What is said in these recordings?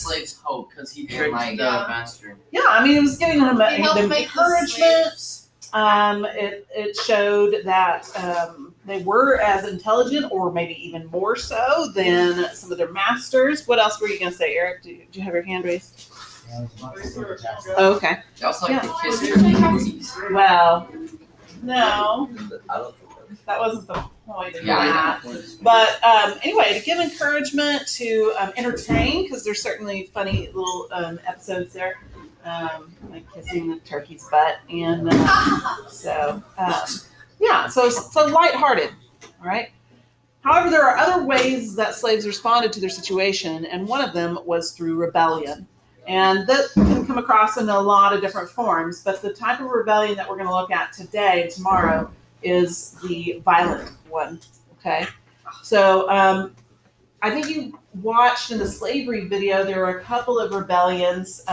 slaves hope because he tricked the master. Yeah, I mean, it was giving them encouragement. It showed that they were as intelligent, or maybe even more so, than some of their masters. What else were you going to say, Eric? Do you have your hand raised? Oh, okay. They also like to kiss their booties. Well, no, that wasn't the point of that. But anyway, to give encouragement, to entertain, because there's certainly funny little episodes there, like kissing the turkey's butt, and so lighthearted. All right. However, there are other ways that slaves responded to their situation, and one of them was through rebellion. And that can come across in a lot of different forms, but the type of rebellion that we're going to look at today and tomorrow is the violent one, okay? So I think you watched in the slavery video, there were a couple of rebellions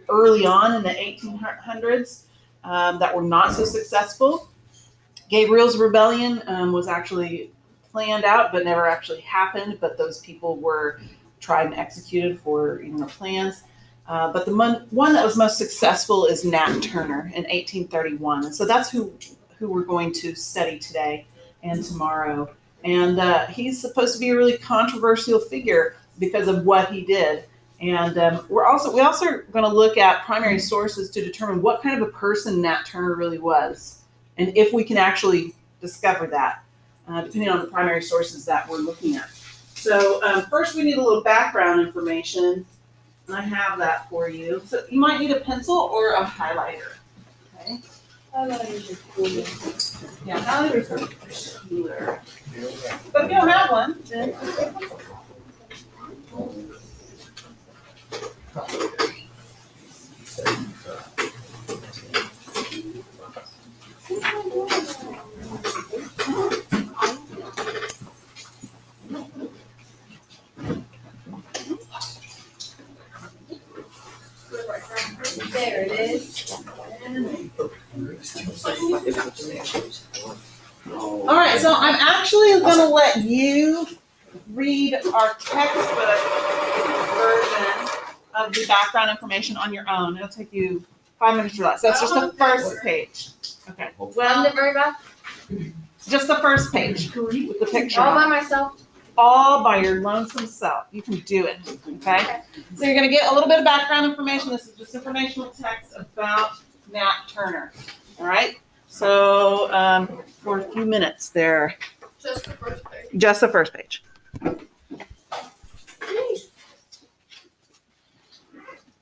early on in the 1800s that were not so successful. Gabriel's rebellion was actually planned out but never actually happened, but those people were tried and executed for their plans. But the one that was most successful is Nat Turner in 1831. And so that's who we're going to study today and tomorrow. And he's supposed to be a really controversial figure because of what he did. And we also are going to look at primary sources to determine what kind of a person Nat Turner really was, and if we can actually discover that, depending on the primary sources that we're looking at. So first we need a little background information. I have that for you. So you might need a pencil or a highlighter. Okay. Highlighters are cool. Yeah, highlighters are cooler. But if you don't have one, then there it is. All right, so I'm actually going to let you read our textbook version of the background information on your own. It'll take you 5 minutes or less. That's just the first page. Okay. Well, the very back? Just the first page with the picture. All by myself? All by your lonesome self. You can do it. Okay? So you're going to get a little bit of background information. This is just informational text about Nat Turner. All right? So for a few minutes there. Just the first page. Just the first page.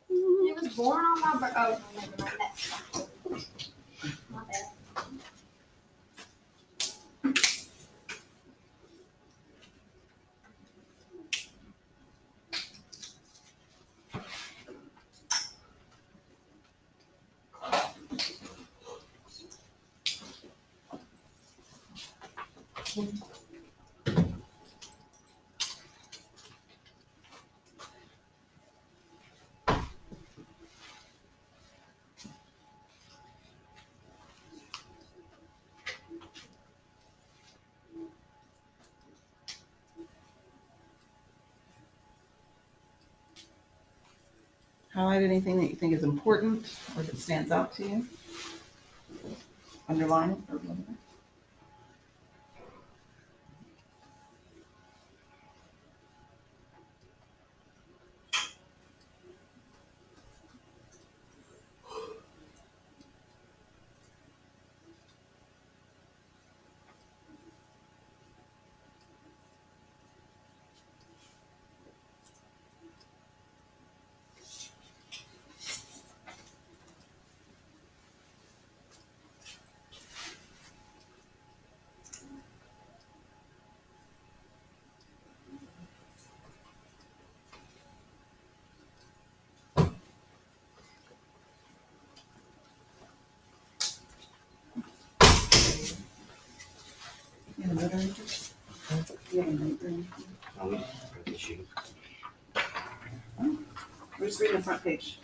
He was born on my birthday. Oh, no, never mind that. My bad. Highlight anything that you think is important or that stands out to you. Underline it or whatever. You have a note or anything? You have a note or anything? We're just reading the front page.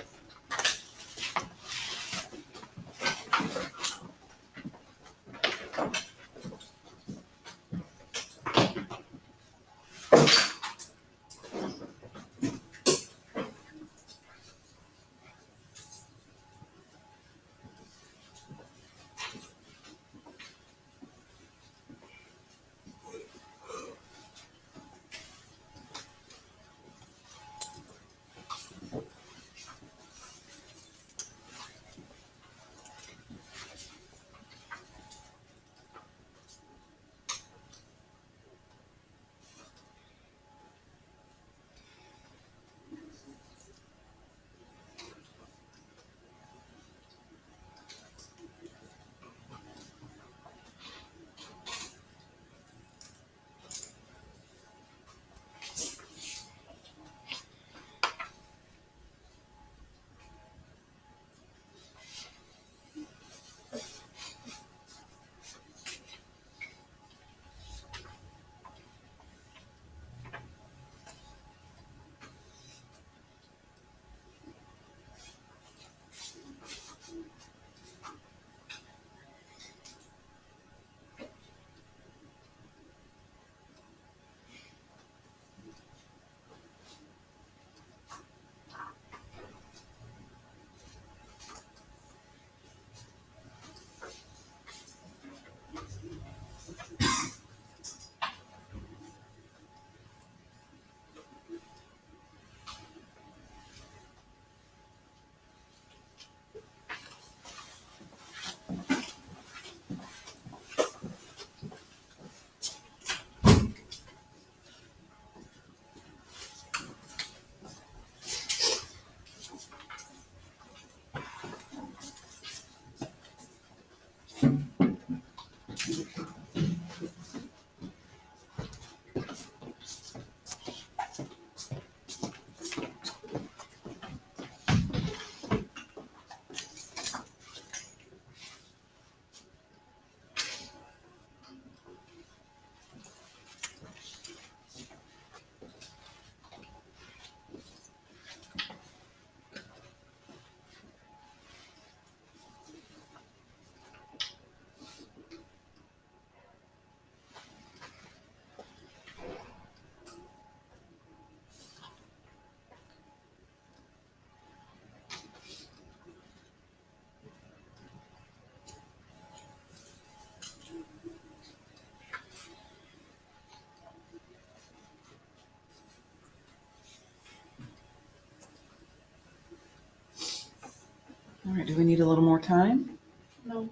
All right, do we need a little more time? No.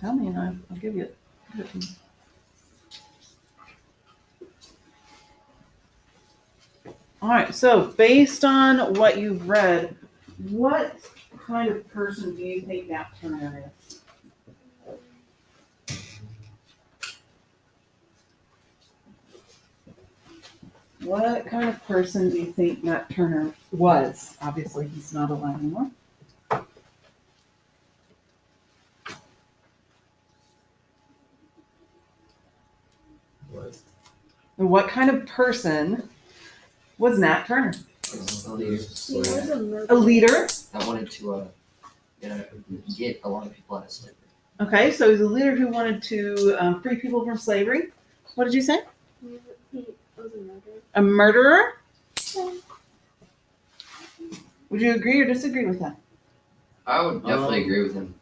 Tell me and I'll give you it. All right, so based on what you've read, what kind of person do you think Nat Turner is? What kind of person do you think Nat Turner was? Obviously, he's not alive anymore. What kind of person was Nat Turner? A leader He was a murderer. A leader. that wanted to get a lot of people out of slavery. Okay, so he's a leader who wanted to free people from slavery. What did you say? He was a murderer. A murderer? Would you agree or disagree with that? I would definitely agree with him.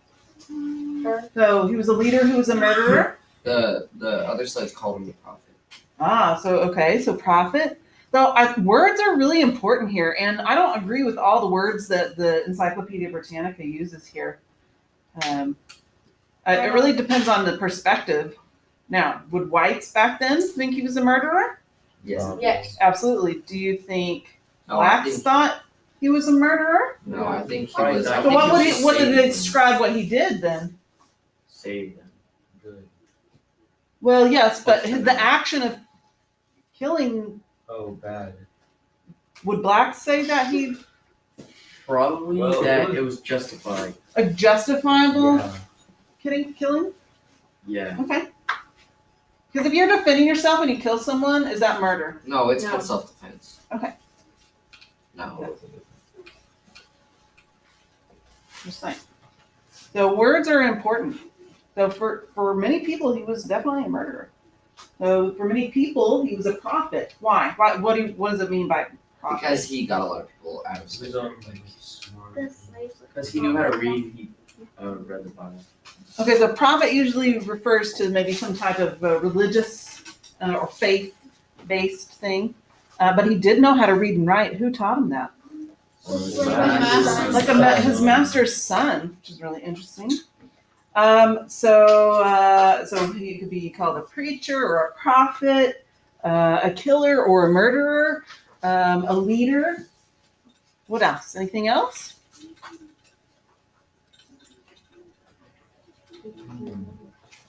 So he was a leader who was a murderer? The other slaves called him the prophet. So prophet. So words are really important here, and I don't agree with all the words that the Encyclopedia Britannica uses here. It really depends on the perspective. Now, would whites back then think he was a murderer? Yes. Yes. Absolutely. Do you think No, I blacks think, thought he was a murderer? no, I think he Right, was. I So think what did saved it them. describe what he did then? Save them. Good. Well, yes, but What's the the action of killing, Oh, bad. would blacks say that he Probably Well, that it it was justified. a justifiable Yeah. killing? Yeah. Okay. Because if you're defending yourself and you kill someone, is that murder? No, it's No. called self-defense. Okay. No. Just saying. So words are important. So for many people, he was definitely a murderer. So for many people, he was a prophet. Why? What does it mean by prophet? Because he got a lot of people out of He was slavery. on like smart. The slaves. Because he knew how to read. He read the Bible. Okay, so prophet usually refers to maybe some type of religious or faith-based thing, but he did know how to read and write. Who taught him that? His master's son, which is really interesting. So he could be called a preacher or a prophet, a killer or a murderer, a leader. What else? Anything else?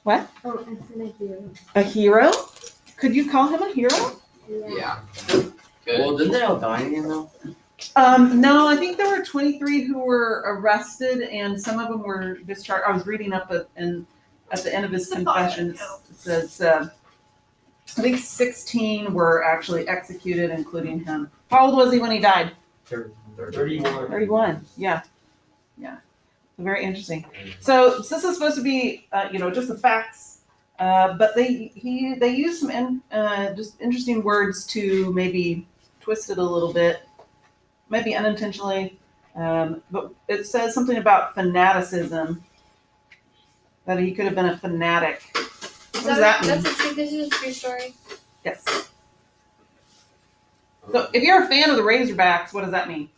What? Oh, and then a hero. A hero? Could you call him a hero? Yeah. Well, Good. didn't they all die in the end though? No, I think there were 23 who were arrested, and some of them were discharged. I was reading up at the end of his confessions. It says I think 16 were actually executed, including him. How old was he when he died? 31. 31. Yeah. Very interesting. So this is supposed to be, just the facts, but they use some just interesting words to maybe twist it a little bit, maybe unintentionally. But it says something about fanaticism, that he could have been a fanatic. What does that mean? This is a true story. Yes. So if you're a fan of the Razorbacks, what does that mean?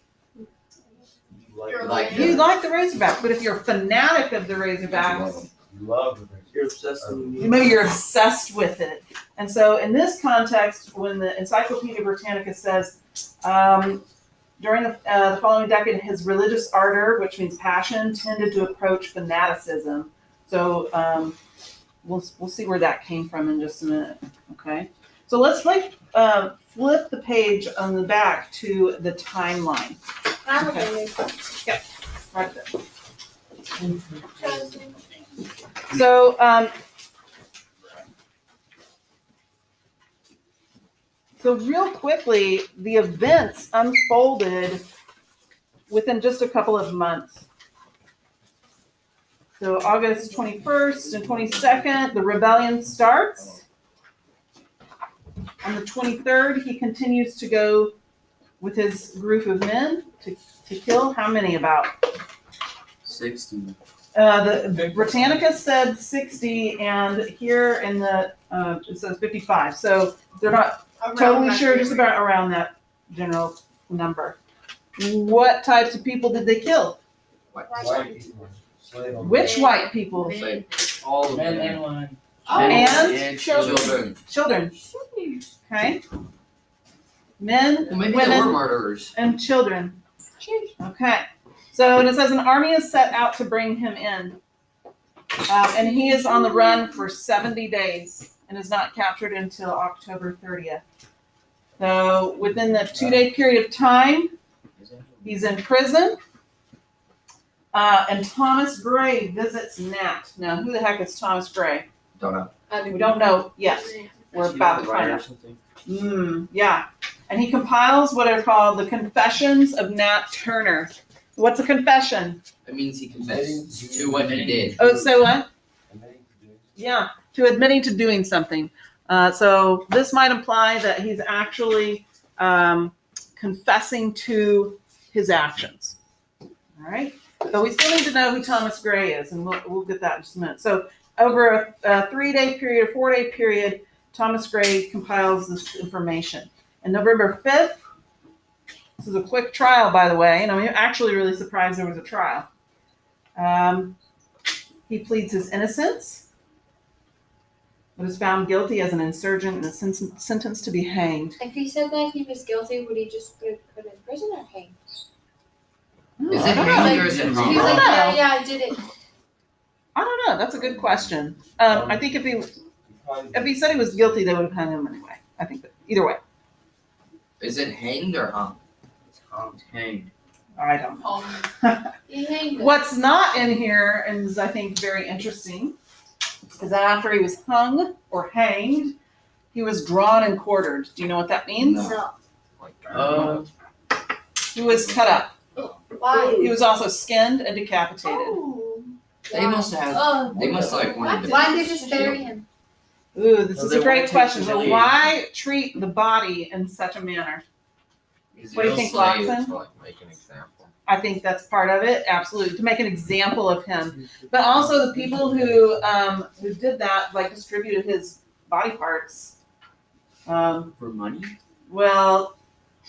Like You like the Razorbacks, but if you're a fanatic of the Razorbacks, You love it. You're obsessed with maybe you're obsessed with it. And so in this context, when the Encyclopedia Britannica says, during the following decade, his religious ardor, which means passion, tended to approach fanaticism. So we'll see where that came from in just a minute. Okay. So let's flip the page on the back to the timeline. Okay. Right there. So, so real quickly, the events unfolded within just a couple of months. So August 21st and 22nd, the rebellion starts. On the 23rd, he continues to go with his group of men to kill how many about? 60. The Britannica said 60, and here in the it says 55. So they're not totally sure, just about around that general number. What types of people did they kill? White people. Slave owners. Which white people? Say all of Men them. and women. And Children. children. Okay. Men, Well, maybe they were women, murderers. and children. Okay. So it says an army is set out to bring him in. And he is on the run for 70 days and is not captured until October 30th. So within the 2-day period of time, he's in prison. And Thomas Gray visits Nat. Now, who the heck is Thomas Gray? Don't know. We don't know yet. We're about to find out. Yeah. And he compiles what are called the Confessions of Nat Turner. What's a confession? It means he confessed to what he did. Oh, so what? Yeah, to admitting to doing something. So this might imply that he's actually confessing to his actions. All right. So we still need to know who Thomas Gray is, and we'll get that in just a minute. So over a 3-day period, a 4-day period, Thomas Gray compiles this information. And November 5th, this is a quick trial, by the way, and I'm actually really surprised there was a trial. He pleads his innocence, but is found guilty as an insurgent and is sentenced to be hanged. If he said that he was guilty, would he just get put in prison or hanged? Is I it don't know. hanged or is it He was hung? like, know. yeah, I did it. I don't know. That's a good question. I think if he said he was guilty, they would have hung him anyway. I think that either way. Is it hanged or hung? Hanged. I don't know. He hanged him. What's not in here is, I think, very interesting, is that after he was hung or hanged, he was drawn and quartered. Do you know what that means? No. No. He was cut up. Why? He was also skinned and decapitated. Oh. They must have. Oh. They must have like wanted to. Why did they just bury him? Ooh, this So is they a great won't question. take But the why treat the body in such a manner? What do you think, Watson? To, like, make an example. I think that's part of it, absolutely, to make an example of him. But also the people who did that, like distributed his body parts, For money? well,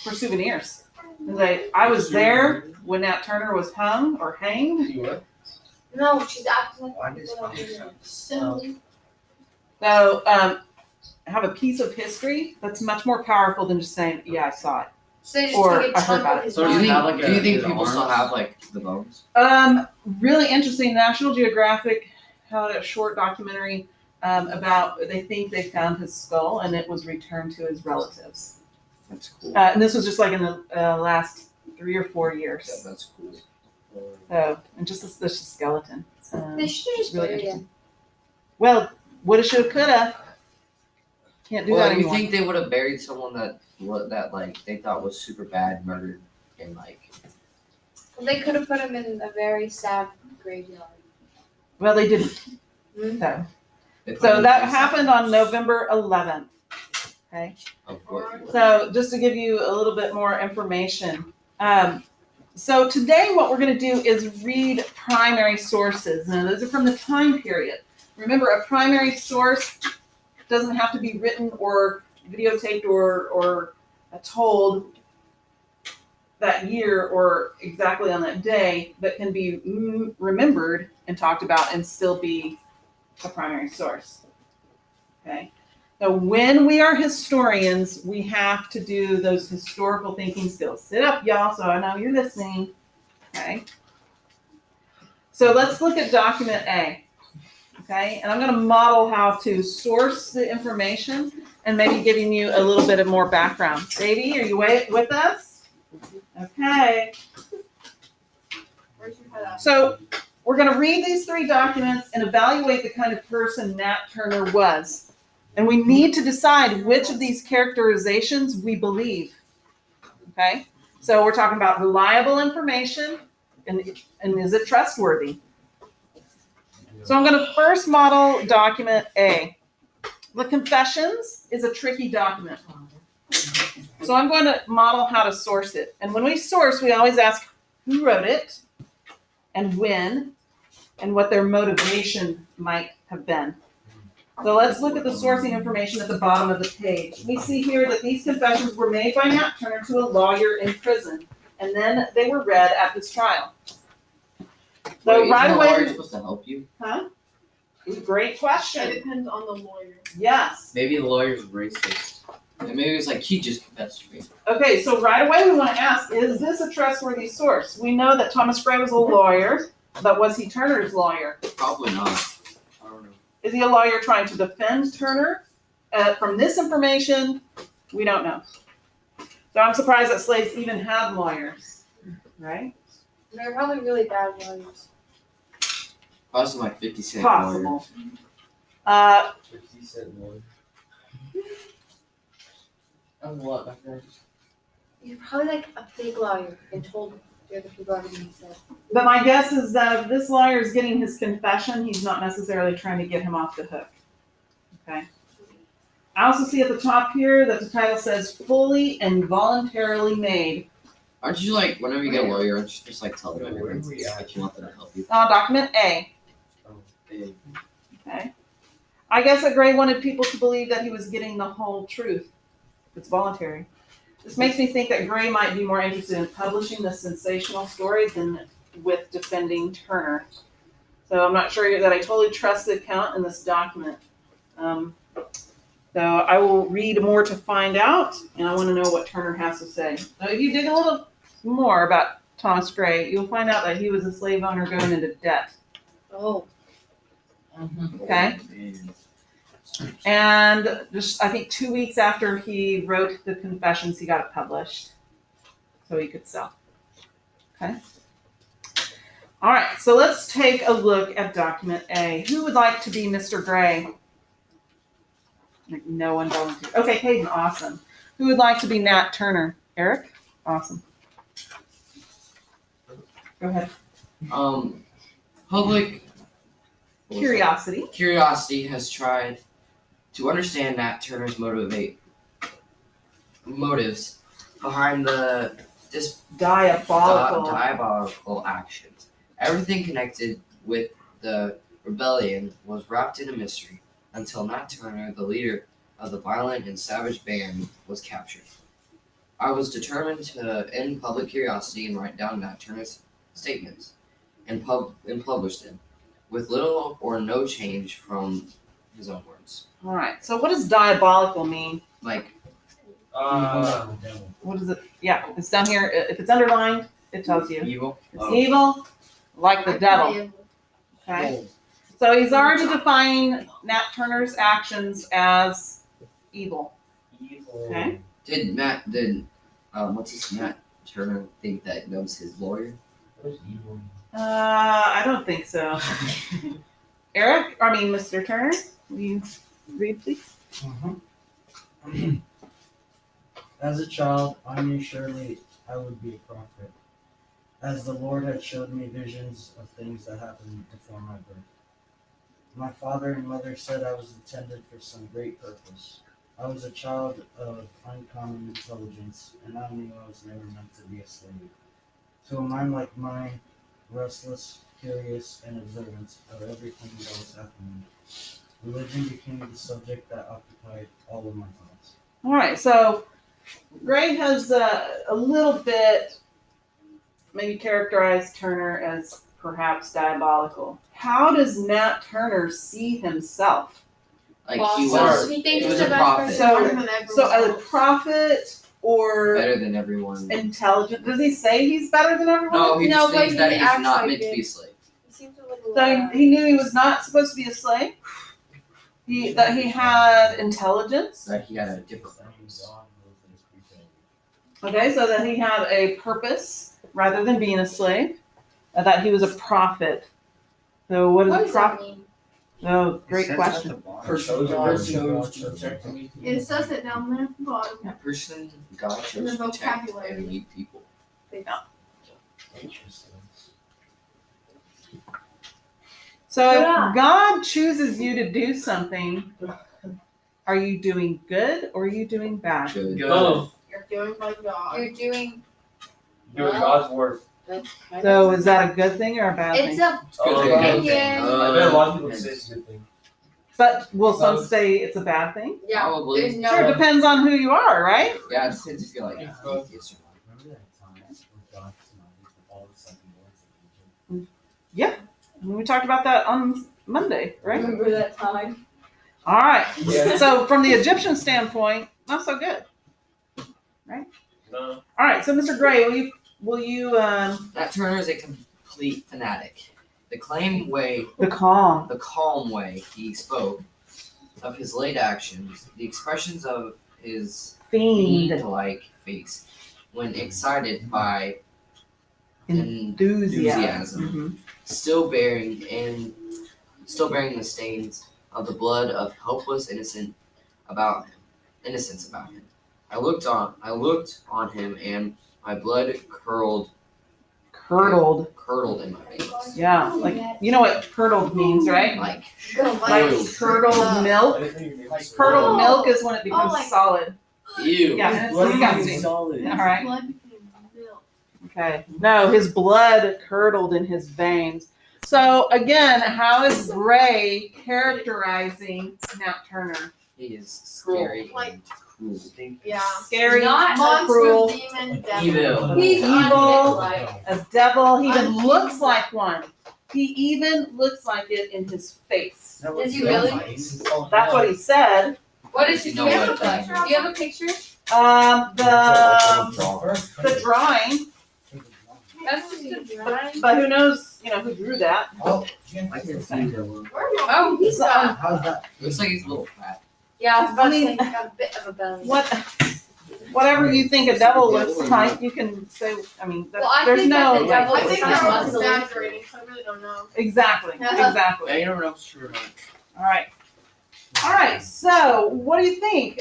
for souvenirs. Like, I was there when Nat Turner was hung or hanged. See what? No, she's acting Why like does people don't money do sound- that. Silly. So have a piece of history that's much more powerful than just saying, yeah, I saw it. So they just Or take I a heard chunk about of it. his So Do you Does body. it think, have, like, do you think his people still arms? have like the bones? Really interesting. National Geographic had a short documentary about, they think they found his skull and it was returned to his relatives. That's cool. And this was just like in the last 3 or 4 Yeah, years. that's cool. So, and just this skeleton. They should have just really buried interesting. him. Well, woulda, shoulda, coulda. Can't do Well, that you anymore. think they would have buried someone that like they thought was super bad, murdered, and like They could have put him in a very sad graveyard. Well, they didn't. Mhm. So, they put so him that in happened on November 11th. Okay. Of what? So just to give you a little bit more information. So today what we're going to do is read primary sources. Now those are from the time period. Remember, a primary source doesn't have to be written or videotaped or told that year or exactly on that day, but can be remembered and talked about and still be a primary source. Okay. So when we are historians, we have to do those historical thinking skills. Sit up, y'all, so I know you're listening. Okay. So let's look at document A. Okay, and I'm going to model how to source the information and maybe giving you a little bit of more background. Davey, are you with us? Okay. Where's your head at? So we're going to read these 3 documents and evaluate the kind of person Nat Turner was. And we need to decide which of these characterizations we believe. Okay? So we're talking about reliable information and is it trustworthy? So I'm going to first model document A. The Confessions is a tricky document. So I'm going to model how to source it. And when we source, we always ask who wrote it and when and what their motivation might have been. So let's look at the sourcing information at the bottom of the page. We see here that these confessions were made by Nat Turner to a lawyer in prison. and then they were read at his trial. So Wait, right isn't the away, lawyer supposed to help you? huh? Great It question. depends on the lawyer. Yes. Maybe the lawyer's racist. And maybe it's like, he just confessed to me. Okay, so right away we want to ask, is this a trustworthy source? We know that Thomas Gray was a lawyer, but was he Turner's lawyer? Probably not. I don't know. Is he a lawyer trying to defend Turner? From this information, we don't know. So I'm surprised that slaves even had lawyers, right? They're probably really bad lawyers. Probably some like 50 Cent lawyer. Possible. 50-cent lawyer. Oh, what? Back there? You're probably like a big lawyer and told the other people everything he said. But my guess is that if this lawyer is getting his confession, he's not necessarily trying to get him off the hook. Okay. I also see at the top here that the title says fully and voluntarily made. Aren't you like, whenever you get a lawyer, aren't you supposed to like tell them Yeah, where everything are we at? if you want them to help you? Document A. Hey, Okay. I guess that Gray wanted people to believe that he was getting the whole truth. It's voluntary. This makes me think that Gray might be more interested in publishing the sensational story than with defending Turner. So I'm not sure that I totally trust the account in this document. So I will read more to find out, and I want to know what Turner has to say. So if you dig a little more about Thomas Gray, you'll find out that he was a slave owner going into debt. Oh. Okay. man. And just, I think 2 weeks after he wrote the confessions, he got it published so he could sell. Okay. All right, so let's take a look at document A. Who would like to be Mr. Gray? Like, no one volunteered. Okay, Hayden, awesome. Who would like to be Nat Turner? Eric? Awesome. Go ahead. Public Curiosity. has tried to understand Nat Turner's motives behind the diabolical actions. Everything connected with the rebellion was wrapped in a mystery until Nat Turner, the leader of the violent and savage band, was captured. I was determined to end public curiosity and write down Nat Turner's statements and publish them, with little or no change from his own words. All right, so what does diabolical mean? Like, What is it? Yeah, it's down here. If it's underlined, it tells you. evil. It's evil, like the devil. Okay. So he's already defined Nat Turner's actions as evil. Evil. Okay. Did what's his Nat Turner think that was his lawyer? What is evil? I don't think so. Mr. Turner, will you read, please? As a child, I knew surely I would be a prophet, as the Lord had showed me visions of things that happened before my birth. My father and mother said I was intended for some great purpose. I was a child of uncommon intelligence, and I knew I was never meant to be a slave. To a mind like mine, restless, curious, and observant of everything that was happening, religion became the subject that occupied all of my thoughts. All right, so Gray has a little bit maybe characterized Turner as perhaps diabolical. How does Nat Turner see himself? Like he was He thinks he he's was the a best prophet. person So- better than everyone So a else. prophet or Better than everyone. intelligent? Does he say he's better than everyone? No, he No, just but thinks that he he's acts not like meant to it. be a slave. He seems to like So he knew he was not supposed to be a slave. That he had intelligence. That he had a different purpose. Okay, so that he had a purpose rather than being a slave. That he was a prophet. So what is What a does that prophet? mean? Oh, great question. Person God chose to protect It says it down there at the bottom. Person God In chose the to protect vocabulary. and lead people. Interesting. So Yeah. if God chooses you to do something, are you doing good or are you doing bad? Good. Both. You're doing my job. You're doing Doing God's work. that's kind So is that a good thing or a bad It's thing? a It's good Oh, thing. yeah. opinion. I bet a lot of people say it's a good thing. But will some Both. say it's a bad thing? Yeah. Probably. There's no. Sure, it depends on who you are, right? Yeah, I just feel like It's both. atheists are Remember that time? with God's knowledge with all the 7 lords of Egypt. We talked about that on Monday, right? Remember that time? All right. Yeah. So from the Egyptian standpoint, not so good. No. All right. So Mr. Gray, will you Nat Turner is a complete fanatic. The calm way he spoke of his late actions, the expressions of his fiend fiend-like face when excited by enthusiasm? still bearing the stains of the blood of helpless innocence about him. I looked on him and my blood curdled in my veins. Yeah, like you know what curdled means, right? Like Like Boiled. curdled milk. Curdled milk is when it becomes like- solid. ew. Yeah, and it's Blood disgusting. is solid. All right. Blood became milk. Okay. No, his blood curdled in his veins. So again, how is Gray characterizing Nat Turner? He is scary Like- and cruel. Yeah. Scary, Not monster, cruel, demon, devil. Evil. He's Evil. unhit-like. a devil. He even Unusual. looks like one. He even looks like it in his face. Is he really? That's what he said. What is You his know do you have what, a picture? Do you have a picture? The drawing, That's just a drawing. but who knows? You know who drew that? Oh, I can see that one. Oh, he's got. how's that? Looks like he's a little fat. Yeah, I was about I mean- to say he's got a bit of a belly. Whatever you think a devil looks like, you can say. I mean, Well, I there's think no that the devil I is think kind of they're all muscly. exaggerating, so I really don't know. exactly. Yeah, you don't know for sure. All right. All right. So, what do you think?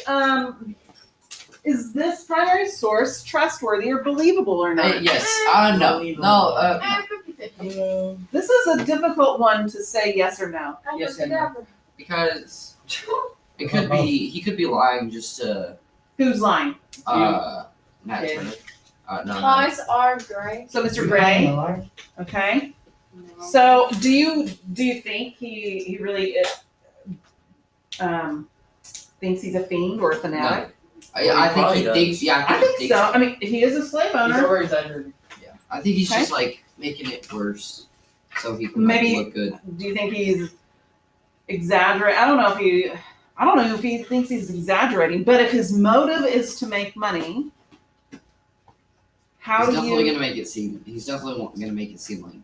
Is this primary source trustworthy or believable or not? Yes. No. No. 50-50. This is a difficult one to say yes or no. Yes and no. Because it could be he could be lying just to Who's lying? Nat Okay. Turner. No. Eyes are gray. So, Mr. Gray. Okay. So, do you think he really thinks he's a fiend or a fanatic? I think he Probably thinks. Yeah, I think so. I mean, he is a slave owner. Yeah, I think he's Okay. just like making it worse, so he can Maybe- look good. Do you think he's exaggerating? I don't know if he thinks he's exaggerating, but if his motive is to make money, how He's do definitely you? gonna make it seem. He's definitely gonna make it seem like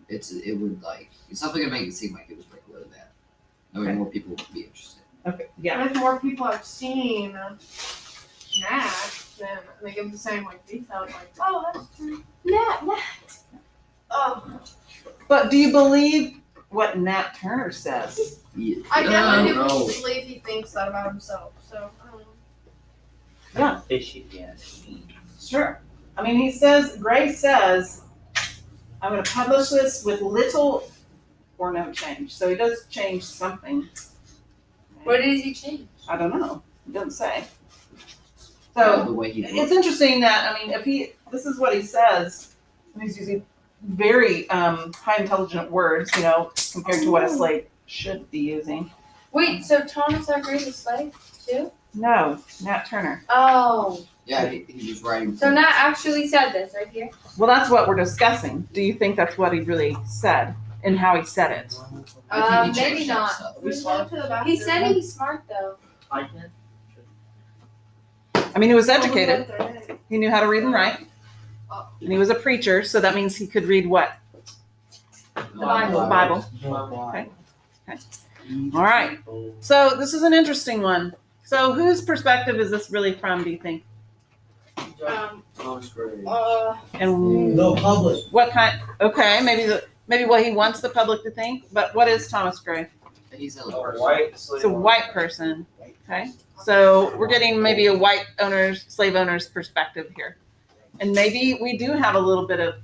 it would like. He's definitely gonna make it seem like it was like really bad. That way Okay. more people would be interested. Okay, yeah. And if more people have seen Nat, then they give the same like detail, like, oh, that's true. Nat. Oh, But do you believe what Nat Turner says? Yeah. I definitely No. believe he thinks that about himself. So I don't know. Fishy, yes. Sure. I mean, Gray says, I'm going to publish this with little or no change. So he does change something. What does he change? I don't know. He doesn't say. The So way he it's interesting that, I mean, this is what he says, and he's using very high intelligent words, you know, compared to what a slave should be using. Wait, so Thomas R. Gray's a slave too? No, Nat Turner. Oh, Yeah, he was writing. so Nat actually said this right here. Well, that's what we're discussing. Do you think that's what he really said and how he said it? I think he Maybe changed not. stuff. We just went to the bathroom. He said he's smart though. I can. I mean, he was Oh, we educated. went there. He knew how to read and write. And he was a preacher, so that means he could read what? The Bible. Bible. Okay. All right. So this is an interesting one. So whose perspective is this really from, do you think? Thomas Gray. And The public. what kind? Okay, maybe what he wants the public to think. But what is Thomas Gray? He's a A white slave. It's a white person. Okay, so we're getting maybe a white slave owner's perspective here, and maybe we do have a little bit of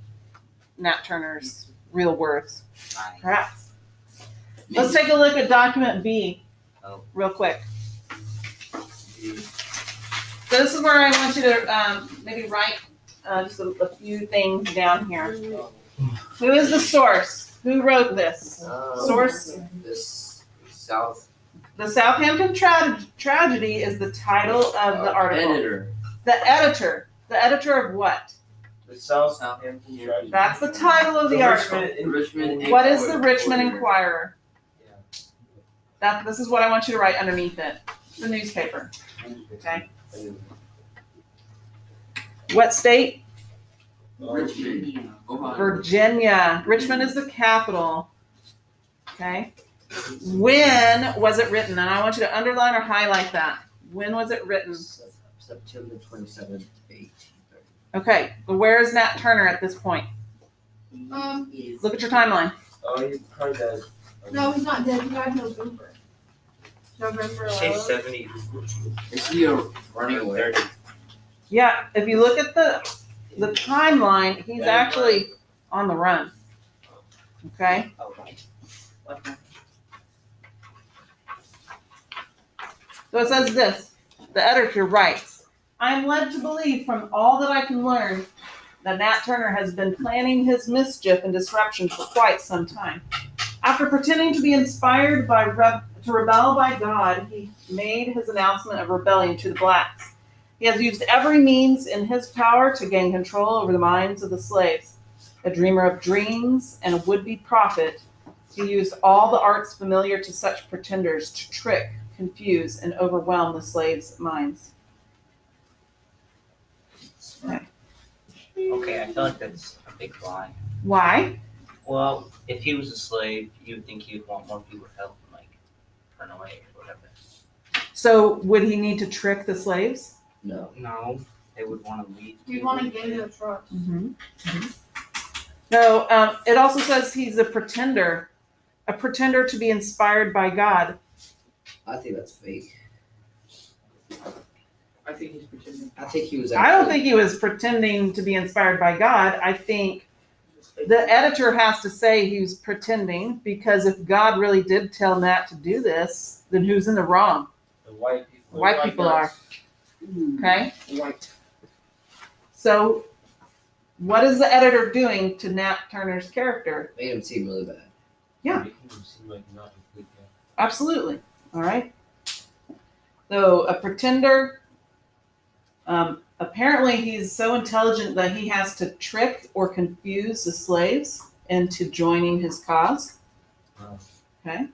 Nat Turner's real words, perhaps. Let's take a look at document B, real quick. So this is where I want you to maybe write just a few things down here. Who is the source? Who wrote this? Source? This South The Southampton Tragedy is the title of the article. editor. The editor. The editor of what? The Southampton Tragedy. That's the title of the article. Richmond What is the Richmond Inquirer. Inquirer? This is what I want you to write underneath it. The newspaper. Okay. What state? Richmond, Ohio. Virginia. Richmond is the capital. Okay. When was it written? And I want you to underline or highlight that. When was it written? September 27th, 1830. Okay. Where is Nat Turner at this point? Look at your timeline. Oh, he probably dead. No, he's not dead. He died in November. November Say 11th. 70. Is he running away? 30. Yeah. If you look at the timeline, he's actually on the run. Okay. Oh, right. What? So it says this, the editor writes, I am led to believe from all that I can learn that Nat Turner has been planning his mischief and disruption for quite some time. After pretending to be inspired to rebel by God, he made his announcement of rebellion to the blacks. He has used every means in his power to gain control over the minds of the slaves. A dreamer of dreams and a would-be prophet, he used all the arts familiar to such pretenders to trick, confuse, and overwhelm the slaves' minds. Okay, I feel like that's a big lie. Why? Well, if he was a slave, you would think he would want more people to help him, like, run away or whatever. So would he need to trick the slaves? No. No, they would want to leave. You want to get into a truck. Mm-hmm. No, it also says he's a pretender to be inspired by God. I think that's fake. I think he's pretending. I think he was I don't think he was pretending to be inspired by God. I think the editor has to say he was pretending, because if God really did tell Nat to do this, then who's in the wrong? The white people. White people are. Okay? White. So what is the editor doing to Nat Turner's character? Made him seem really bad. Yeah. Making him seem like not a good guy. Absolutely. All right. So a pretender, apparently he's so intelligent that he has to trick or confuse the slaves into joining his cause. Wow. Okay.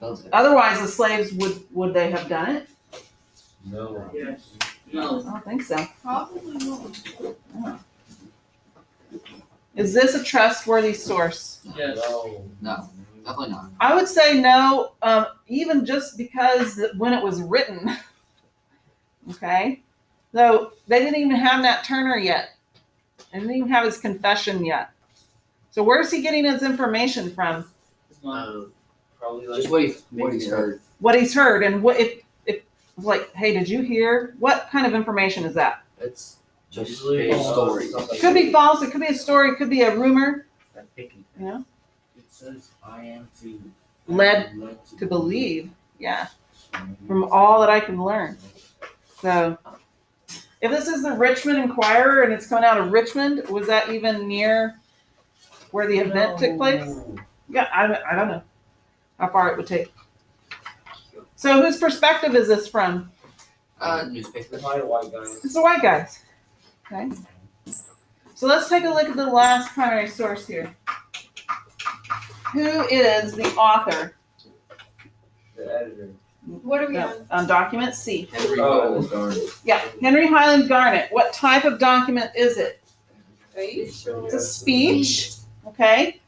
Sounds like- Otherwise, the slaves would they have done it? No. Yes. I No. don't think so. Probably not. Is this a trustworthy source? Yes. No. No, definitely not. I would say no, even just because when it was written. Okay. So they didn't even have Nat Turner yet. They didn't even have his confession yet. So where's he getting his information from? It's not. Probably like. Just what he's heard. What he's heard, and what if like, hey, did you hear? What kind of information is that? It's just Usually, a story. It could be false. It could be a story. It could be a rumor. That picky. You know, It says, I am led to believe. Yeah, from all that I can learn. So, if this is the Richmond Inquirer and it's coming out of Richmond, was that even near where the event took place? Yeah, I don't know how far it would take. So, whose perspective is this from? Newspaper. Probably white guy. It's the white guys. Okay. So let's take a look at the last primary source here. Who is the author? The editor. What are we on? On document C. Henry Oh. Highland Garnet. Yeah, Henry Highland Garnet. What type of document is it? Are you sure? It's a speech. Okay.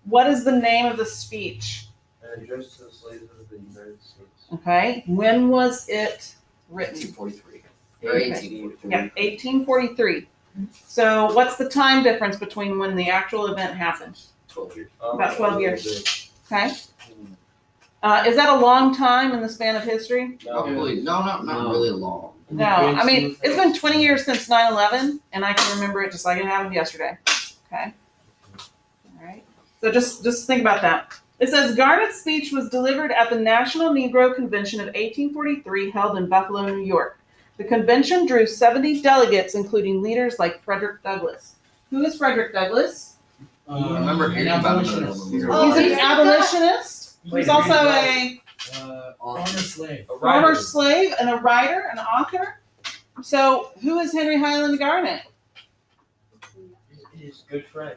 What is the name of the speech? An address to the slaves of the United States. Okay. When was it written? 1843. Or Okay. 1843. Yeah, 1843. So what's the time difference between when the actual event happened? 12 years. About 12 years. years. Okay. Is that a long time in the span of history? Probably. No, not really long. No, I mean, it's been 20 years since 9/11, and I can remember it just like it happened yesterday. Okay. All right. So just think about that. It says Garnet's speech was delivered at the National Negro Convention of 1843 held in Buffalo, New York. The convention drew 70 delegates, including leaders like Frederick Douglass. Who is Frederick Douglass? remember an hearing about him. abolitionist. Oh, He's an yeah. abolitionist. He's also a Former slave. A former writer. slave and a writer, an author. So, who is Henry Highland Garnet? His good friend.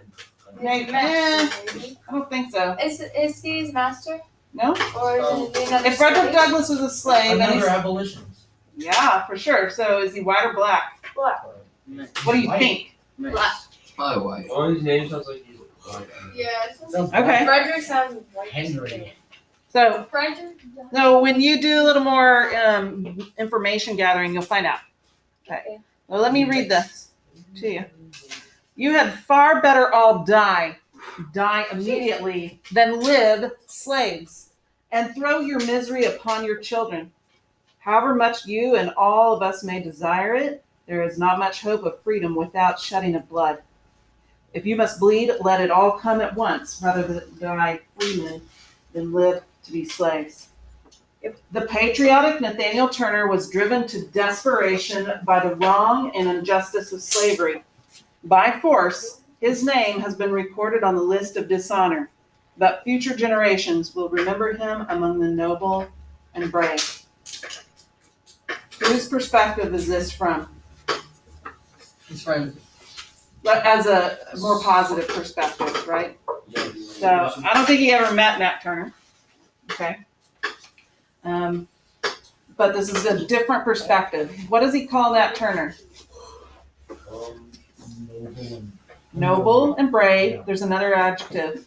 Hey, I don't think so. Is he his master? No? Or is he another If Frederick slave? Douglass was a slave, and Another he's, abolitionist. yeah, for sure. So, is he white or black? What? What do you White. think? Black. Probably white. All his name sounds like he's white. Yeah, it sounds Sounds Okay. Frederick sounds white. Henry. So, Frederick? when you do a little more information gathering, you'll find out. Okay. Well, let me read this to you. You had far better all die immediately, than live slaves, and throw your misery upon your children. However much you and all of us may desire it, there is not much hope of freedom without shedding of blood. If you must bleed, let it all come at once, rather than die freemen than live to be slaves. The patriotic Nathaniel Turner was driven to desperation by the wrong and injustice of slavery. By force, his name has been recorded on the list of dishonor, but future generations will remember him among the noble and brave. Whose perspective is this from? His friend. But as a more positive perspective, right? So I don't think he ever met Nat Turner. Okay. But this is a different perspective. What does he call Nat Turner? Noble and brave. There's another adjective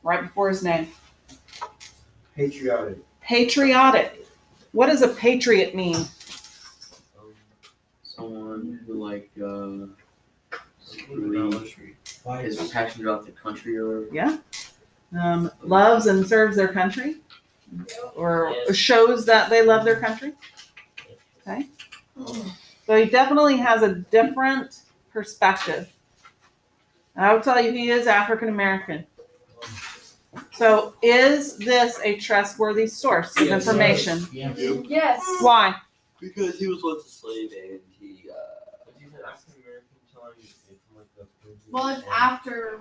right before his name. Patriotic. Patriotic. What does a patriot mean? Someone who White. is passionate about the country or Loves and serves their country, or shows that they love their country. Okay. So he definitely has a different perspective. And I would tell you he is African American. So is this a trustworthy source of information? Yeah. Yes. Why? because he was once a slave and he But he's an African American telling you from like the. Well, it's after.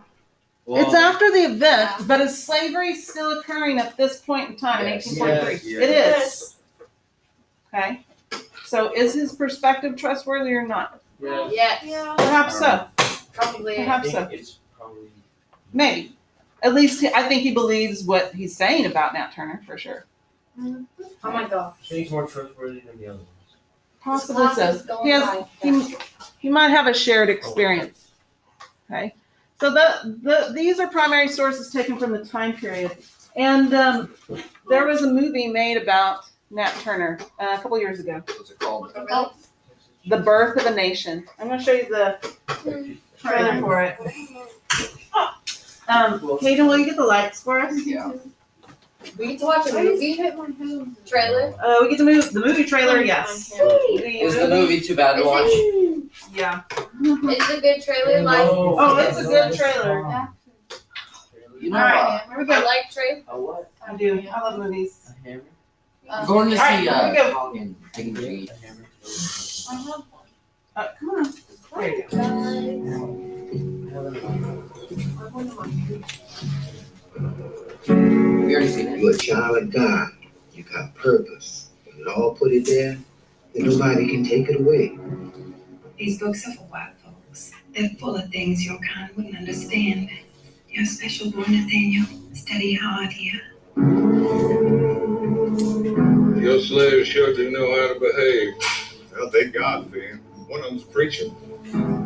It's after the event, but is slavery still occurring at this point in time in Yes. 1843? Yes. It is. Okay. So is his perspective trustworthy or not? Yeah. Yes. Yeah. Perhaps so. Probably. I Perhaps think so. it's probably. Maybe. At least I think he believes what he's saying about Nat Turner for sure. Oh my god. I think it's more trustworthy than the other ones. Possibly so. He might have a shared experience. Okay. So these are primary sources taken from the time period. And there was a movie made about Nat Turner a couple years ago. What's it called? The Birth of a Nation. I'm going to show you the trailer for it. Hayden, will you get the lights for us? Yeah. We get to watch a movie trailer. We get the movie trailer, yes. Is the movie too bad to watch? Yeah. It's a good trailer. Like Oh, it's a good trailer. You All know, right, here we I go. like trailer. a what? I do. I love movies. A hammer? I'm going to see All right, here we go. Kong and Thingy. A hammer. I have one. Come on. There you go. Have you already seen it? You're a child of God. You got purpose. When the Lord put it there, then nobody can take it away. These books are for white folks. They're full of things your kind wouldn't understand. You're a special boy, Nathaniel. Study hard here. Your slaves sure do know how to behave. Well, they God fearing. One of them's preaching.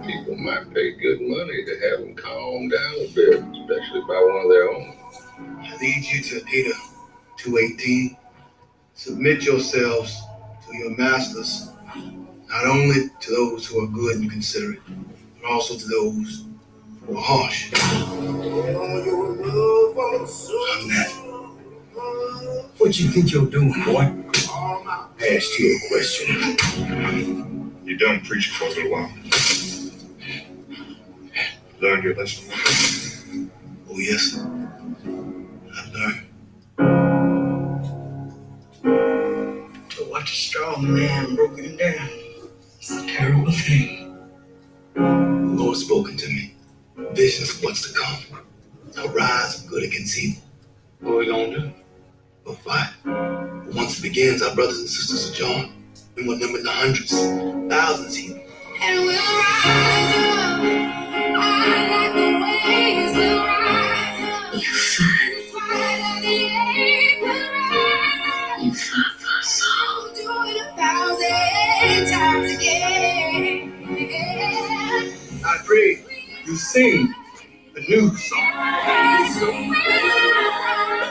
People might pay good money to have them calm down a bit, especially by one of their own. I lead you to Peter 2:18. Submit yourselves to your masters, not only to those who are good and considerate, but also to those who are harsh. I'm that. What you think you're doing, boy? I asked you a question. You done preaching for a little while. Learn your lesson. Oh, yes, sir. I've learned. To watch a strong man broken down is a terrible thing. The Lord spoken to me. Visions of what's to come. A rise of good against evil. What we gonna do? We'll fight. But once it begins, our brothers and sisters are John. We will number in the hundreds, thousands even. And we'll rise up. I like the waves will rise up. You fight. In spite of the ache, we'll rise up. You fight for us all. Do it 1,000 times again. I pray you sing the new song.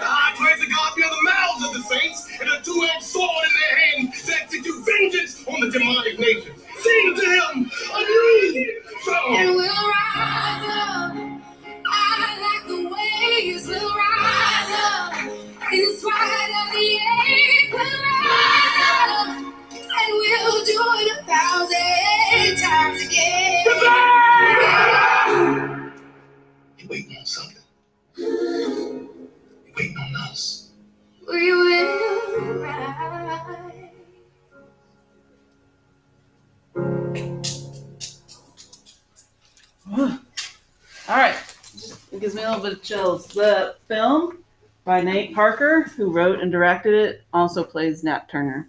I pray to God be on the mouths of the saints and a two-edged sword in their hand to execute vengeance on the demonic nations. Sing to him a new song. And we'll rise up. I like the waves will rise up. In spite of the ache, we'll rise up. And we'll do it 1,000 times again. You're waiting on something. You're waiting on us. We will rise. All right, it gives me a little bit of chills. The film by Nate Parker, who wrote and directed it, also plays Nat Turner.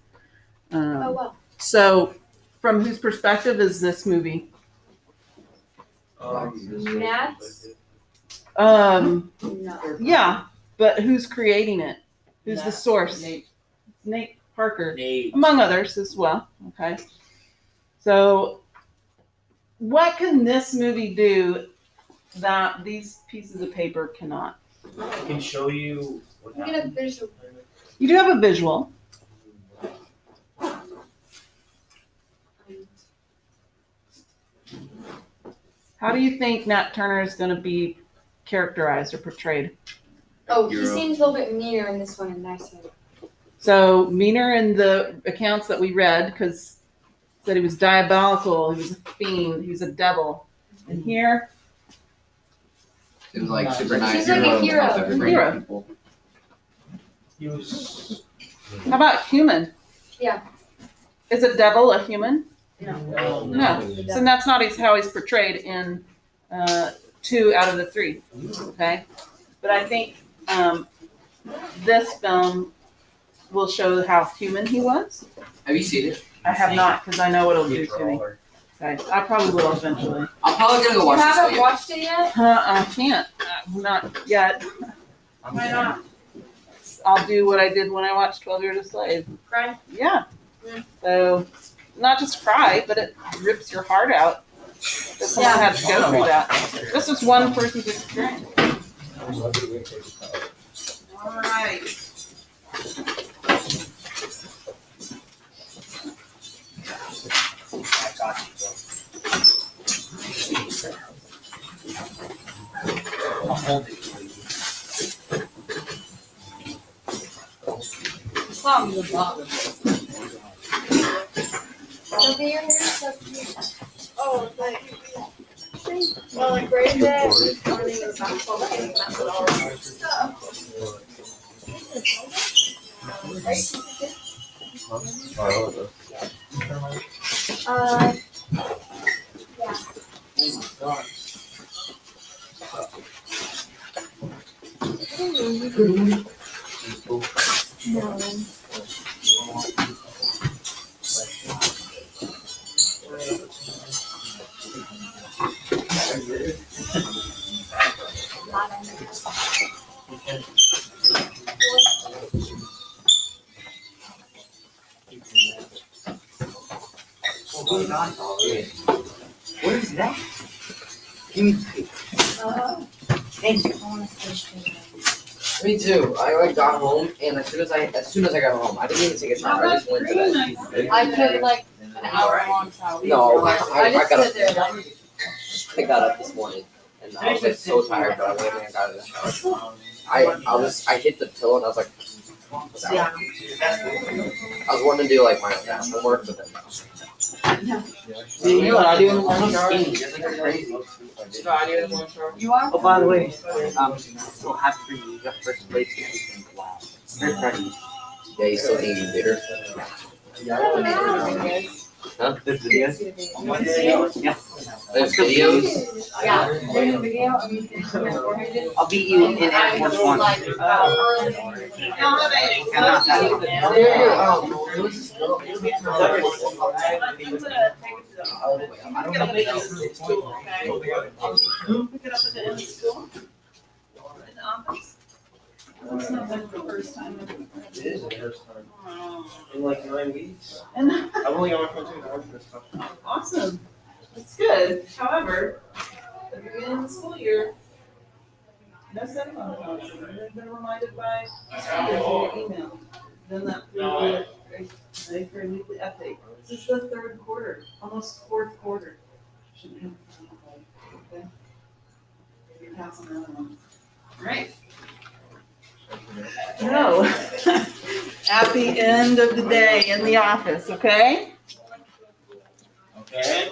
Oh, wow. So, from whose perspective is this movie? Nat's? No. Yeah. But who's creating it? Who's the source? Nate Parker, among others as well. Okay. So, what can this movie do that these pieces of paper cannot? I can show you what You get a visual. You do have a visual. How do you think Nat Turner is going to be characterized or portrayed? Oh, he seems a little bit meaner in this one and nicer. So meaner in the accounts that we read, because said he was diabolical, he was a fiend, he was a devil. And here, It was like super nice. He's like a hero. Hero. People. He was. How about human? Yeah. Is a devil a human? No. No. So that's not how he's portrayed in 2 out of the 3. Okay. But I think this film will show how human he was. Have you seen it? I have not, because I know what it'll do to me. Okay. I probably will eventually. I'm probably gonna go You watch this haven't later. watched it yet? I can't. Not yet. Why not? I'll do what I did when I watched 12 Years a Slave. Cry? Yeah. So, not just cry, but it rips your heart out that someone had to go through that. This is one person's experience. All right. I'll hold it. Don't be your hair stuff. Oh, like. Well, like right there. Morning is not so bad. That's what all No. What is that? Give me. Thank you. Me too. I like got home, and as soon as I got home, I didn't even take a shower. I just went to bed. I took like an hour-long shower. No, I I got just sit there. I got up this morning, and I was like so tired, but I went and got in the shower. I hit the pillow, and I was like, what's that? I was wanting to do like my homework, but then. You know what I do in the morning? You are? Oh, by the way, we'll have for you the first place. Wow. Very proud of you. Yeah, you still think you're bitter? Huh? There's videos. Yeah. There's videos? Yeah. There's a video of me. I'll beat you in Air Force One. There you go. I'm gonna take it to the office. I'm gonna make it to the school, okay? Pick it up at the end of school. In the office. It's not like the first time. It is the first time. Oh. In like 9 weeks. And I've only got my phone 2 hours this time. awesome. That's good. However, at the beginning of the school year, no cell phone calls. I've been reminded by email. Then that they for a weekly update. This is the third quarter, almost fourth quarter. Shouldn't have. Okay. Maybe pass on another one. All right. No. At the end of the day in the office, okay? Okay.